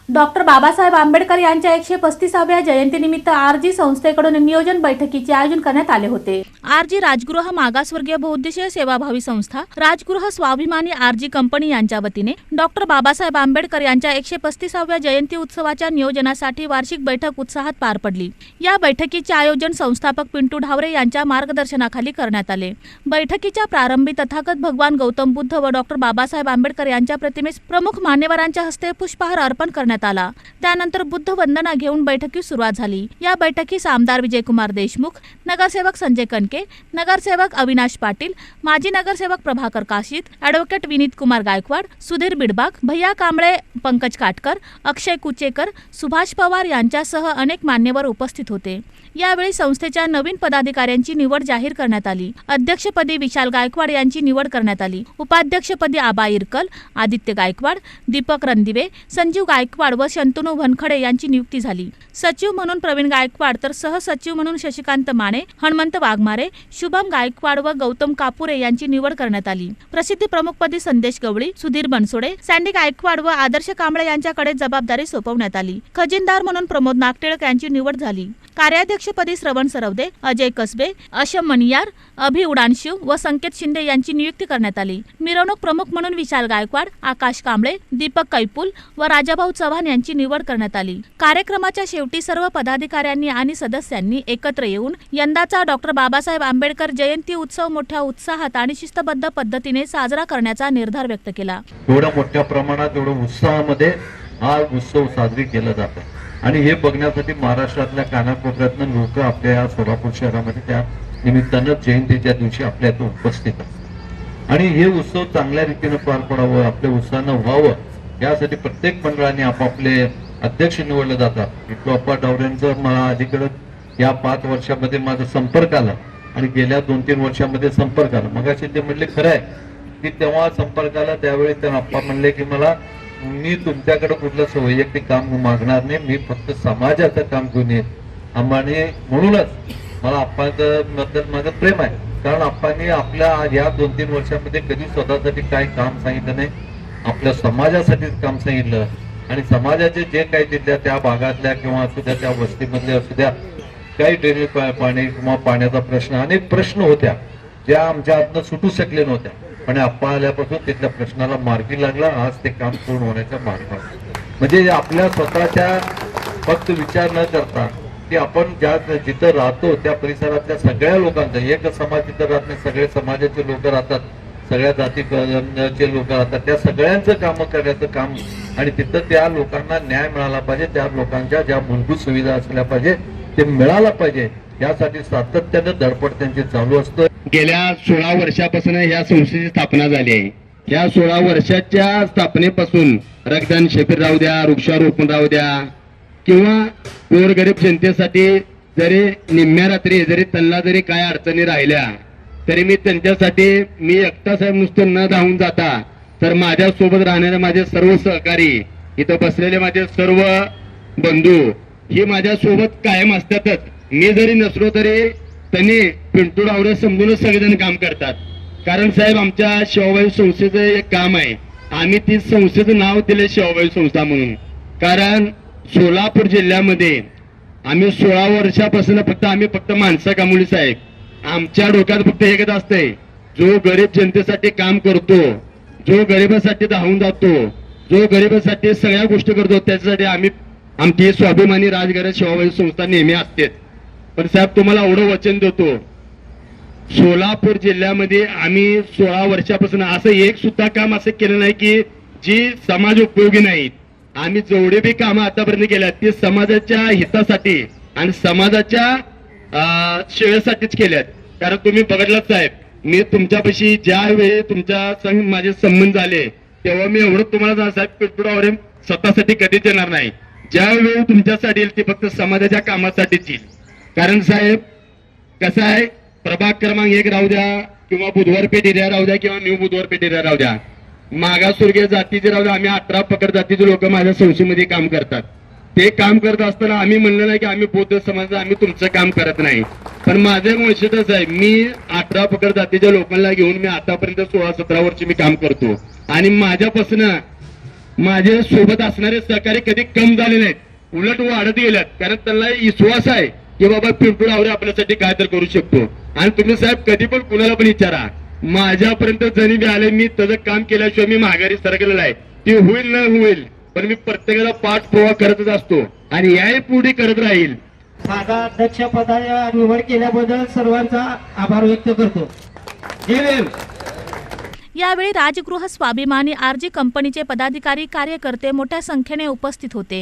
Doctor Babasaheb Ambedkar यांच्या 135व्या जयंतीनिमित्त RG संस्थेकडून नियोजन बैठकीचे आयोजन करण्यात आले होते। आरजी राजगृह मागासवर्गीय बहुउद्देशीय सेवाभावी संस्था राजगृह स्वाभिमानी आरजी कंपनी यांच्या वतीने डॉक्टर बाबासाहेब आंबेडकर यांच्या 135व्या जयंती उत्सवाच्या नियोजनासाठी वार्षिक बैठक उत्साहात पार पडली। या बैठकीचे आयोजन संस्थापक पिंटू ढावरे यांच्या मार्गदर्शनाखाली करण्यात आले। बैठकीच्या प्रारंभी तथागत भगवान गौतम बुद्ध व डॉक्टर बाबासाहेब आंबेडकर यांच्या प्रतिमेस प्रमुख मान्यवरांच्या हस्ते पुष्पहार अर्पण करण्यात आला। त्यानंतर बुद्ध वंदना घेऊन बैठकीस सुरुवात झाली। या बैठकीस आमदार विजयकुमार देशमुख, नगरसेवक संजय कनके, नगरसेवक अविनाश पाटील, माजी नगरसेवक प्रभाकर काशीत, ॲडव्होकेट विनीत कुमार गायकवाड, सुधीर बिडबाग, भैया कांबळे, पंकज काटकर, अक्षय कुचेकर, सुभाष पवार यांच्यासह अनेक मान्यवर उपस्थित होते। यावेळी संस्थेच्या नवीन पदाधिकाऱ्यांची निवड जाहीर करण्यात आली। अध्यक्षपदी विशाल गायकवाड यांची निवड करण्यात आली। उपाध्यक्षपदी आबा इरकल, आदित्य गायकवाड, दीपक रणदिवे, संजीव गायकवाड व शंतनू वनखडे यांची नियुक्ती झाली। सचिव म्हणून प्रवीण गायकवाड तर सहसचिव म्हणून शशिकांत माने, हनुमंत वाघमारे, शुभम गायकवाड व गौतम कापुरे यांची निवड करण्यात आली। प्रसिद्धी प्रमुखपदी संदेश गवळी, सुधीर बनसोडे, सँडी गायकवाड व आदर्श कांबळे यांच्याकडे जबाबदारी सोपवण्यात आली। खजिनदार म्हणून प्रमोद नागटिळक यांची निवड झाली। कार्याध्यक्षपदी श्रवण सरवदे, अजय कसबे, अशम मणियार, अभि उडानशिव व संकेत शिंदे यांची नियुक्ती करण्यात आली। मिरवणूक प्रमुख म्हणून विशाल गायकवाड, आकाश कांबळे, दीपक कैपुल व राजाभाऊ चव्हाण यांची निवड करण्यात आली। कार्यक्रमाच्या शेवटी सर्व पदाधिकाऱ्यांनी आणि सदस्यांनी एकत्र येऊन यंदाचा डॉक्टर बाबासाहेब आंबेडकर जयंती उत्सव मोठ्या उत्साहात आणि शिस्तबद्ध पद्धतीने साजरा करण्याचा निर्धार व्यक्त केला। एवढ्या मोठ्या प्रमाणात एवढ्या उत्साहामध्ये हा उत्सव साजरी केला जातो आणि हे बघण्यासाठी महाराष्ट्रातल्या कानाकोपऱ्यातून लोक आपल्या या सोलापूर शहरामध्ये त्या निमित्तानं जयंतीच्या दिवशी आपल्या इथे उपस्थित असतात आणि हे उत्सव चांगल्या रीतीने पार पडावं, आपल्या उत्साहानं व्हावं यासाठी प्रत्येक मंडळाने आपापले अध्यक्ष निवडले जातात। विठ्ठलप्पा ढावरेंचं मला अलीकडे या 5 वर्षामध्ये माझा संपर्क आला आणि गेल्या 2-3 वर्षामध्ये संपर्क आला। मगाशी ते म्हणले खरं आहे की तेव्हा संपर्क आला त्यावेळी तर आप्पा म्हणले की मला मी तुमच्याकडे कुठलं वैयक्तिक काम मागणार नाही, मी फक्त समाजाचं काम घेऊन येईन। आणि म्हणूनच मला आप्पांबद्दल माझं प्रेम आहे, कारण आप्पांनी आपल्या या 2-3 वर्षामध्ये कधी स्वतःसाठी काय काम सांगितलं नाही, आपल्या समाजासाठीच काम सांगितलं आणि समाजाचे जे काही तिथल्या त्या भागातल्या किंवा असू द्या त्या वस्तीमधल्या असू द्या काही ड्रेनेज पाणी किंवा पाण्याचा प्रश्न अनेक प्रश्न होत्या ज्या आमच्या हातनं सुटू शकले नव्हत्या, पण आप्पा आल्यापासून तिथल्या प्रश्नाला मार्गी लागला। आज ते काम पूर्ण होण्याच्या मार्गावर म्हणजे आपल्या स्वतःच्या फक्त विचार न करता की आपण ज्या जिथं राहतो त्या परिसरातल्या सगळ्या लोकांचं, एक समाज तिथं राहत नाही, सगळे समाजाचे लोक राहतात, सगळ्या जातीचे लोक राहतात, त्या सगळ्यांचं काम करण्याचं काम आणि तिथं त्या लोकांना न्याय मिळाला पाहिजे, त्या लोकांच्या ज्या मूलभूत सुविधा असल्या पाहिजे ते मिळाला पाहिजे यासाठी सातत्यानं धडपड त्यांची चालू असतं। गेल्या 16 वर्षापासून या संस्थेची स्थापना झाली आहे। या 16 वर्षाच्या स्थापनेपासून रक्तदान शिबिर राहू द्या, वृक्षारोपण राहू द्या किंवा गोरगरीब जनतेसाठी जरी निम्म्या रात्री जरी त्यांना जरी काय अडचणी राहिल्या तरी मी त्यांच्यासाठी मी एकटा साहेब नुसतं न धावून जाता तर माझ्या सोबत राहणारे माझे सर्व सहकारी, इथं बसलेले माझे सर्व बंधू हे माझ्या सोबत कायम असतातच। मी जरी नसलो तरी त्यांनी पिंटू ढावरे समजूनच सगळेजण काम करतात, कारण साहेब आमच्या शिवबाई संस्थेचं एक काम आहे, आम्ही ती संस्थेचं नाव दिले शिवबाई संस्था म्हणून, कारण सोलापूर जिल्ह्यामध्ये आम्ही 16 वर्षापासून आम्ही फक्त माणसं कामुली साहेब, आमच्या डोक्यात फक्त एकच असतंय, जो गरीब जनतेसाठी काम करतो, जो गरिबासाठी धावून जातो, जो गरिबासाठी सगळ्या गोष्टी करतो त्याच्यासाठी आम्ही आमची स्वाभिमानी राजगृह शिवबाई संस्था नेहमी असते। पण साहेब तुम्हाला एवढं वचन देतो, सोलापूर जिल्ह्यामध्ये आम्ही 16 वर्षापासून असं एक सुद्धा काम असं केलं नाही की जी समाज उपयोगी नाहीत। आम्ही जेवढे बी कामं आतापर्यंत केल्यात ते समाजाच्या हितासाठी आणि समाजाच्या सेवेसाठीच केल्यात। कारण तुम्ही बघितलाच साहेब, मी तुमच्यापाशी ज्या वेळी तुमच्या संग माझे संबंध झाले तेव्हा मी एवढं तुम्हाला साहेब पिंटू ढावरे स्वतःसाठी कधीच येणार नाही, ज्या वेळी तुमच्यासाठी येईल ते फक्त समाजाच्या कामासाठीच येईल। कारण साहेब कसं आहे, प्रभाग क्रमांक 1 राहू द्या किंवा बुधवार पेठ एरिया राहू द्या किंवा न्यू बुधवार पेठ एरिया राहू द्या, मागासवर्गीय जातीचे राहू द्या, आम्ही 18 पकड जातीचे लोक माझ्या संस्थेमध्ये काम करतात। ते काम करत असताना आम्ही म्हणलं नाही की आम्ही बौद्ध समाज आम्ही तुमचं काम करत नाही, पण माझे वैशिष्ट्यच आहे, मी 18 पकड जातीच्या लोकांना घेऊन मी आतापर्यंत 16-17 वर्ष मी काम करतो आणि माझ्यापासून माझे सोबत असणारे सहकारी कधी कम झाले नाहीत, उलट वाढत गेल्यात. कारण त्यांना विश्वास आहे की बाबा पिंपळ आवरे आपल्यासाठी काय तर करू शकतो. आणि तुम्ही साहेब कधी पण कुणाला पण विचारा, माझ्यापर्यंत जरी बी आले, मी त्याचं काम केल्याशिवाय मी माघारी सरकलेलं आहे. ते होईल न होईल, पण मी प्रत्येकाला पाठपुरावा करतच असतो आणि याही पुढे करत राहील. माझा अध्यक्षपदाला निवड केल्याबद्दल सर्वांचा आभार व्यक्त करतो. जय भीम. यावेळी राजगृह स्वाभिमानी आरजी कंपनीचे पदाधिकारी कार्यकर्ते मोठ्या संख्येने उपस्थित होते.